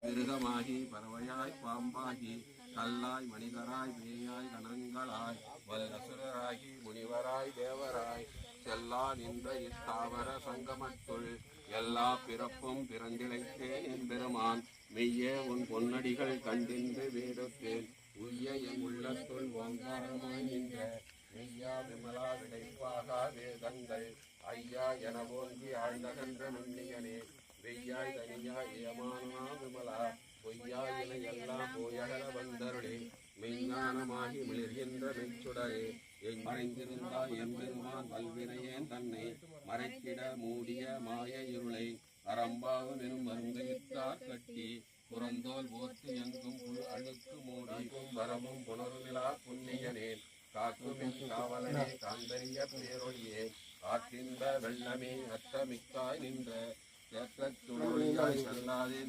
மிருகமாகி பறவையாய் பாம்பாகி கல்லாய் மனிதராய் பேயாய் கணங்களாய் வல்லசுரராகி முனிவராய் தேவராய் செல்லா நின்ற இத்தாவர சங்கமத்துள் எல்லா பிறப்பும் பிறந்திழைத்தேன் என்பெருமான் மெய்யே உன் பொன்னடிகள் கண்டின்று வேடுத்தேன் உய்ய என் உள்ளத்துள் ஓங்காரமாய் நின்ற மெய்யா விமலா விடைப்பாகா வேதங்கள் ஐயா என ஓங்கி ஆழ்ந்தகன்ற நுண்ணியனே வெய்யாய் தனியாய் ஏமானா விமலா பொய்யாய் என எல்லாம் போயகல வந்தருளே மெய்ஞானமாகி மிளிர்கின்ற மெச்சுடரே எங்கறைந்திருந்தாய் எம்பெருமான் வல்வினையேன் தன்னை மறைத்திட மூடிய மாய இருளை அரம்பாவும் எனும் மருந்தையிட்டார் கட்டி புறந்தோல் போர்த்து எங்கும் புல் அழுக்கு மூடிக்கும் வரமும் புனருவிழா புண்ணியனே காக்குமின் காவலனே காந்தரிய பேரொழியே ஆற்றிந்த வெள்ளமே அற்றமிக்காய் நின்ற தேற்றத்துணொழியாய் செல்லாதே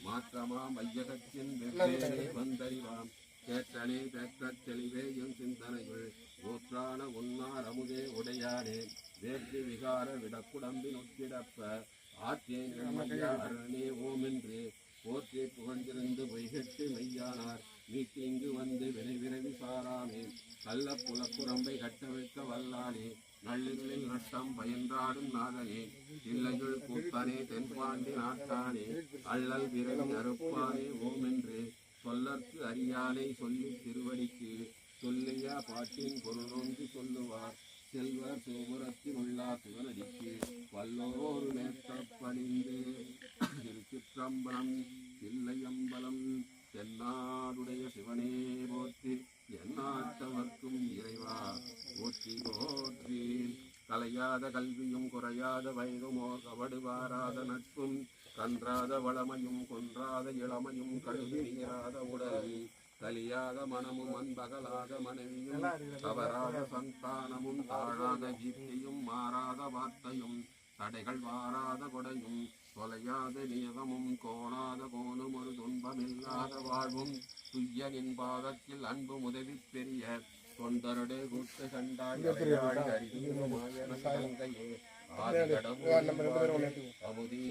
மாற்றமா மையகத்தின் வெவ்வேறே வந்தறிவாம் தேற்றனே தேற்றத் தெளிவே என் சிந்தனைகள் ஊற்றான உன்னார் அமுதே உடையானே வேற்றி விகார விடக்குடம்பின் ஒத்திடப்ப ஆற்றேன் அரணே ஓமென்று போற்றி புகழ்ந்திருந்து பொய்கெட்டு மெய்யானார் மீட்டு இங்கு வந்து விரைவிரைவி சாராமே கள்ள புலப்புறம்பை கட்டவிழ்க்க வல்லானே நள்ளிருளில் நட்டம் பயின்றாடும் நாதனே இல்லையுள் கூத்தனே தென்பாண்டி நாட்டானே அள்ளல் விரவி அறுப்பானே ஓமென்று சொல்லற்கு அறியானை சொல்லி திருவடிக்கு சொல்லிய பாட்டின் பொருளொன்று சொல்லுவார் செல்வர் சோபுரத்தில் உள்ளா சிவனடிக்கு வல்லோரு மேற்பணிந்து திருச்சிற்றம்பலம் தில்லையம்பலம் தென்னாடுடைய சிவனே போற்றி எந்நாட்டவர்க்கும் இறைவா போற்றி போற்றி கலையாத கல்வியும் குறையாத வயதுமோ கவடுவாராத நட்பும் கன்றாத வளமையும் கொன்றாத இளமையும் கழுவி நீராத உடல் கலியாத மனமும் அன்பகலாத மனைவியும் தவறாத சந்தானமும் தாழாத கீர்த்தியும் மாறாத வார்த்தையும் தடைகள் வாராத கொடையும் தொலையாத நியதமும் கோணாத கோணும் ஒரு துன்பமில்லாத வாழ்வும் துய்யனின் பாதத்தில் அன்பு உதவி பெரிய தொண்டருடைய கூட்டு கண்டாய் அறிவுமாய அமுதீ